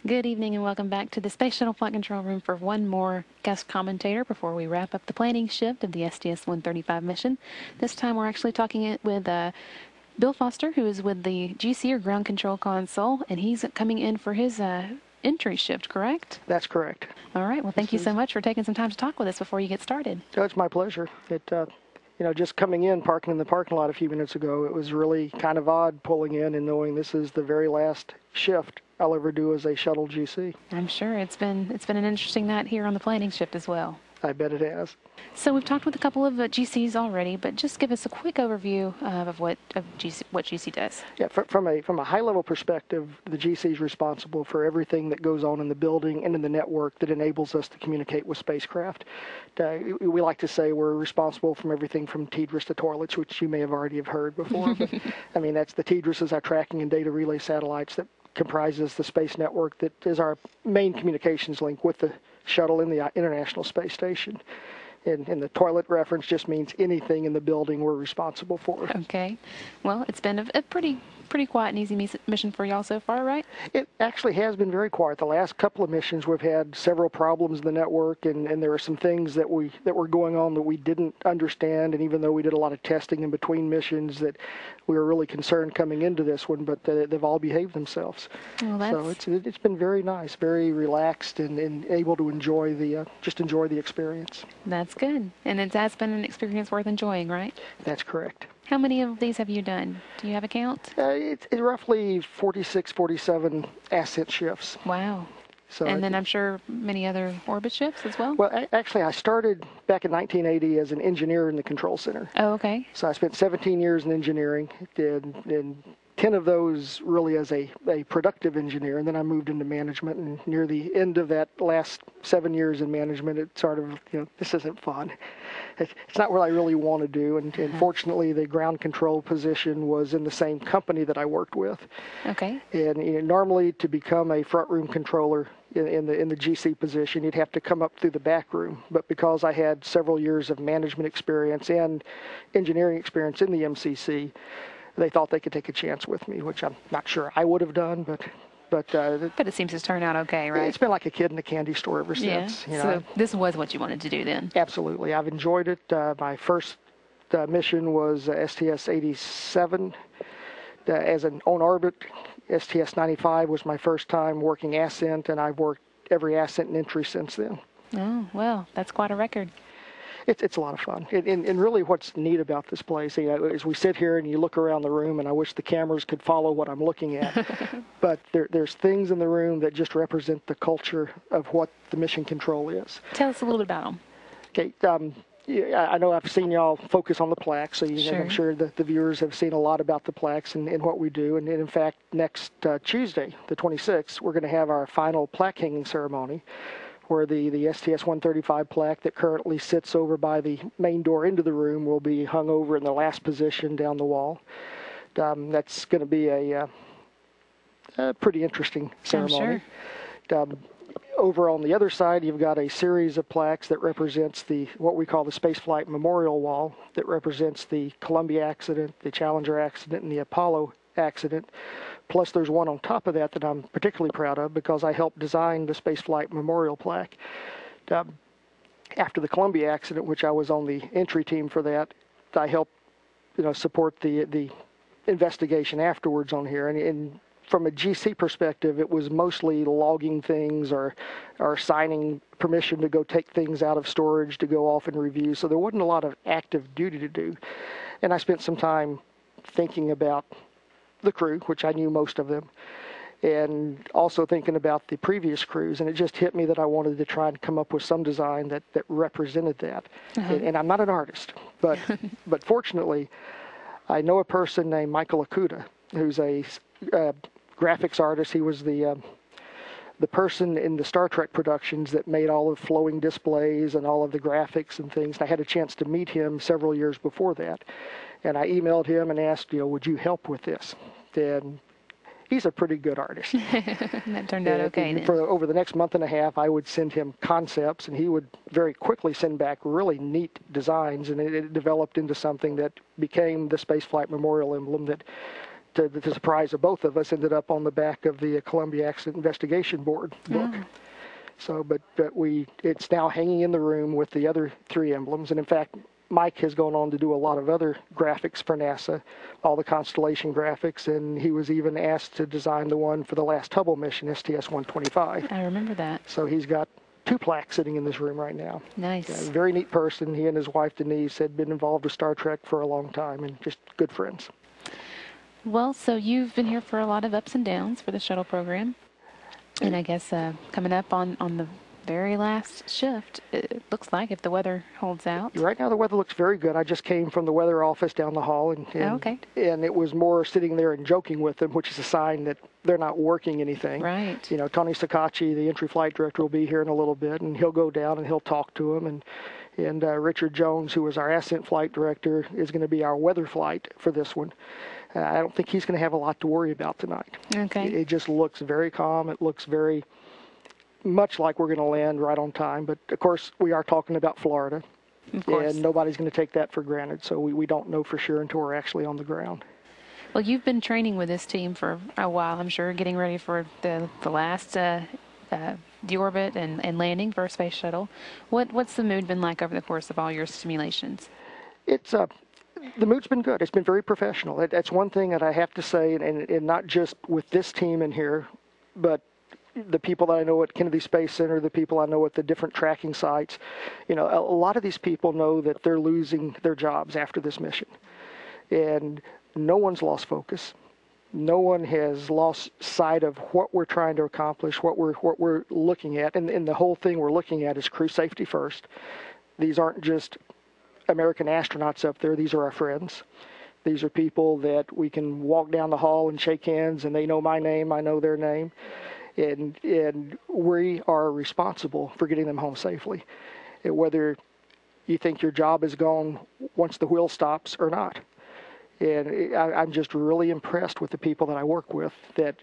Good evening and welcome back to the Space Shuttle Flight Control Room for one more guest commentator before we wrap up the planning shift of the STS-135 mission. This time we're actually talking with Bill Foster, who is with the GC or Ground Control Console, and he's coming in for his entry shift, correct? That's correct. All right. Well, thank you so much for taking some time to talk with us before you get started. Oh, it's my pleasure. Just coming in, parking in the parking lot a few minutes ago, it was really kind of odd pulling in and knowing this is the very last shift I'll ever do as a shuttle GC. I'm sure it's been an interesting night here on the planning shift as well. I bet it has. So we've talked with a couple of GCs already, but just give us a quick overview of what GC does. Yeah, from a high-level perspective, the GC is responsible for everything that goes on in the building and in the network that enables us to communicate with spacecraft. We like to say we're responsible from everything from TDRS to toilets, which you may have already heard before. But, I mean, that's the TDRS is our tracking and data relay satellites that comprises the space network that is our main communications link with the shuttle in the International Space Station. And the toilet reference just means anything in the building we're responsible for. Okay. Well, it's been a pretty quiet and easy mission for y'all so far, right? It actually has been very quiet. The last couple of missions we've had several problems in the network, and there are some things that were going on that we didn't understand, and even though we did a lot of testing in between missions that we were really concerned coming into this one, but they've all behaved themselves. Well, so it's been very nice, very relaxed, and able to enjoy the experience. That's good. And it has been an experience worth enjoying, right? That's correct. How many of these have you done? Do you have a count? It's roughly 46, 47 ascent shifts. Wow. So and then I'm sure many other orbit shifts as well? Well, actually, I started back in 1980 as an engineer in the control center. Oh, okay. So I spent 17 years in engineering, and 10 of those really as a productive engineer, and then I moved into management, and near the end of that last 7 years in management, it sort of, this isn't fun. It's not what I really want to do, and fortunately the ground control position was in the same company that I worked with. Okay. And normally to become a front room controller in the GC position, you'd have to come up through the back room, but because I had several years of management experience and engineering experience in the MCC, they thought they could take a chance with me, which I'm not sure I would have done, but it seems to turn out okay, right? It's been like a kid in a candy store ever since. Yeah. So this was what you wanted to do then? Absolutely. I've enjoyed it. My first mission was STS-87 as an on-orbit. STS-95 was my first time working ascent, and I've worked every ascent and entry since then. Oh, well, that's quite a record. It's a lot of fun. And really what's neat about this place, as we sit here and you look around the room, and I wish the cameras could follow what I'm looking at, but there's things in the room that just represent the culture of what the mission control is. Tell us a little bit about them. Okay. I know I've seen y'all focus on the plaques, so Sure. I'm sure that the viewers have seen a lot about the plaques and what we do. And in fact, next Tuesday, the 26th, we're going to have our final plaque hanging ceremony, where the STS-135 plaque that currently sits over by the main door into the room will be hung over in the last position down the wall. That's going to be a pretty interesting ceremony. I'm sure. Over on the other side, you've got a series of plaques that represents what we call the Spaceflight Memorial Wall, that represents the Columbia accident, the Challenger accident, and the Apollo accident. Plus, there's one on top of that I'm particularly proud of because I helped design the Spaceflight Memorial plaque. After the Columbia accident, which I was on the entry team for that, I helped, support the investigation afterwards on here. And from a GC perspective, it was mostly logging things or signing permission to go take things out of storage to go off and review. So there wasn't a lot of active duty to do. And I spent some time thinking about the crew, which I knew most of them, and also thinking about the previous crews. And it just hit me that I wanted to try and come up with some design that represented that. And I'm not an artist, but fortunately, I know a person named Michael Akuda, who's a graphics artist. He was the person in the Star Trek productions that made all of flowing displays and all of the graphics and things. And I had a chance to meet him several years before that. And I emailed him and asked, would you help with this? And he's a pretty good artist. That turned out okay then. Over the next month and a half, I would send him concepts, and he would very quickly send back really neat designs, and it developed into something that became the Spaceflight Memorial emblem that to the surprise of both of us, ended up on the back of the Columbia Accident Investigation Board book. So, but it's now hanging in the room with the other 3 emblems. And in fact, Mike has gone on to do a lot of other graphics for NASA, all the constellation graphics, and he was even asked to design the one for the last Hubble mission, STS-125. I remember that. So he's got 2 plaques sitting in this room right now. Nice. Yeah, very neat person. He and his wife, Denise, had been involved with Star Trek for a long time and just good friends. Well, so you've been here for a lot of ups and downs for the shuttle program. And I guess coming up on the very last shift, it looks like, if the weather holds out. Right now the weather looks very good. I just came from the weather office down the hall, and okay. And it was more sitting there and joking with them, which is a sign that they're not working anything. Right. You know, Tony Sakachi, the entry flight director, will be here in a little bit, and he'll go down and he'll talk to them. And Richard Jones, who was our ascent flight director, is going to be our weather flight for this one. I don't think he's going to have a lot to worry about tonight. Okay. It just looks very calm. It looks very much like we're going to land right on time. But, of course, we are talking about Florida. Of course. And nobody's going to take that for granted. So we don't know for sure until we're actually on the ground. Well, you've been training with this team for a while, I'm sure, getting ready for the last deorbit and landing for a space shuttle. What's the mood been like over the course of all your simulations? It's the mood's been good. It's been very professional. That's one thing that I have to say, and not just with this team in here, but the people that I know at Kennedy Space Center, the people I know at the different tracking sites. You know, a lot of these people know that they're losing their jobs after this mission. And no one's lost focus. No one has lost sight of what we're trying to accomplish, what we're looking at. And the whole thing we're looking at is crew safety first. These aren't just American astronauts up there. These are our friends. These are people that we can walk down the hall and shake hands, and they know my name, I know their name. And we are responsible for getting them home safely. And whether you think your job is gone once the wheel stops or not. And I'm just really impressed with the people that I work with, that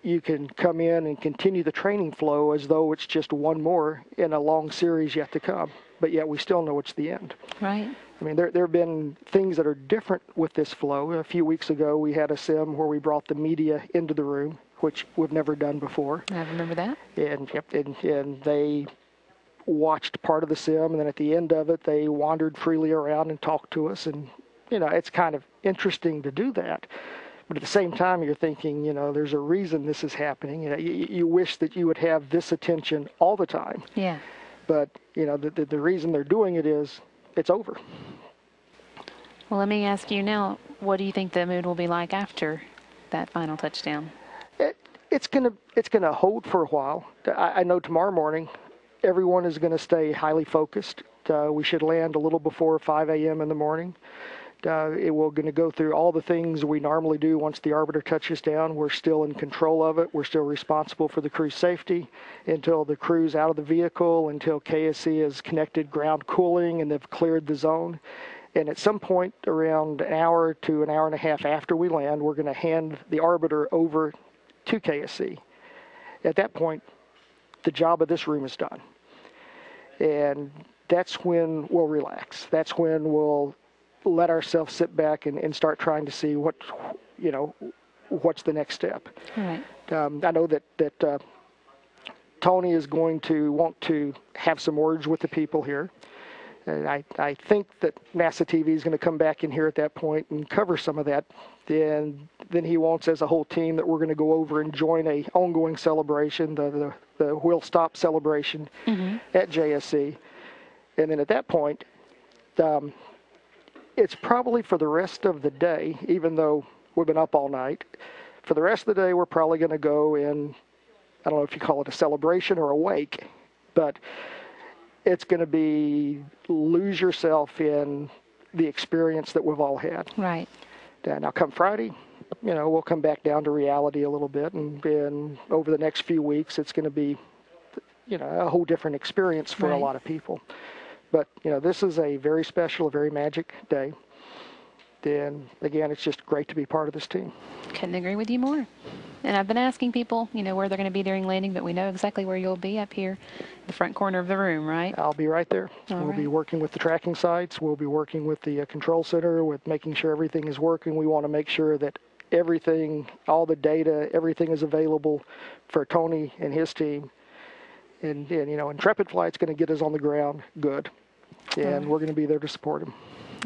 you can come in and continue the training flow as though it's just one more in a long series yet to come. But yet we still know it's the end. Right. I mean, there have been things that are different with this flow. A few weeks ago, we had a sim where we brought the media into the room, which we've never done before. I remember that. And they watched part of the sim, and then at the end of it, they wandered freely around and talked to us. And, you know, it's kind of interesting to do that. But at the same time, you're thinking, you know, there's a reason this is happening. You know, you wish that you would have this attention all the time. Yeah. But, you know, the reason they're doing it is it's over. Well, let me ask you now, what do you think the mood will be like after that final touchdown? It's gonna hold for a while. I know tomorrow morning everyone is going to stay highly focused. We should land a little before 5 a.m. in the morning. We're going to go through all the things we normally do once the orbiter touches down. We're still in control of it. We're still responsible for the crew's safety until the crew's out of the vehicle, until KSC has connected ground cooling and they've cleared the zone. And at some point around an hour to an hour and a half after we land, we're going to hand the orbiter over to KSC. At that point, the job of this room is done. And that's when we'll relax. That's when we'll let ourselves sit back and start trying to see what's the next step. All right. I know that Tony is going to want to have some words with the people here. And I think that NASA TV is going to come back in here at that point and cover some of that. Then he wants, as a whole team, that we're going to go over and join a ongoing celebration, the wheel stop celebration at JSC. And then at that point, it's probably for the rest of the day, even though we've been up all night, for the rest of the day we're probably going to go in, I don't know if you call it a celebration or a wake, but it's going to be lose yourself in the experience that we've all had. Right. Now, come Friday, we'll come back down to reality a little bit, and over the next few weeks, it's going to be, a whole different experience for a lot of people. But, this is a very special, a very magic day. And, again, it's just great to be part of this team. Couldn't agree with you more. And I've been asking people, where they're going to be during landing, but we know exactly where you'll be up here, the front corner of the room, right? I'll be right there. We'll be working with the tracking sites. We'll be working with the control center, with making sure everything is working. We want to make sure that everything, all the data, everything is available for Tony and his team. And Intrepid Flight's going to get us on the ground good. And we're going to be there to support him.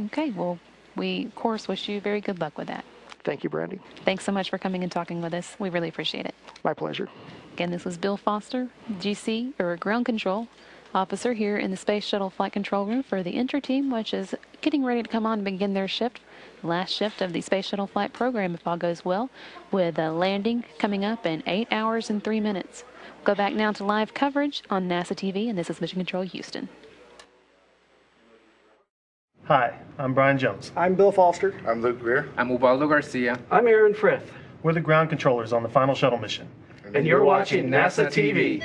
Okay, well, we, of course, wish you very good luck with that. Thank you, Brandy. Thanks so much for coming and talking with us. We really appreciate it. My pleasure. Again, this was Bill Foster, GC, or Ground Control Officer here in the Space Shuttle Flight Control Room for the Entry Team, which is getting ready to come on and begin their shift, the last shift of the Space Shuttle Flight Program, if all goes well, with a landing coming up in 8 hours and 3 minutes. Go back now to live coverage on NASA TV, and this is Mission Control Houston. Hi, I'm Brian Jones. I'm Bill Foster. I'm Luke Greer. I'm Ubaldo Garcia. I'm Aaron Frith. We're the ground controllers on the final shuttle mission. And you're watching NASA TV.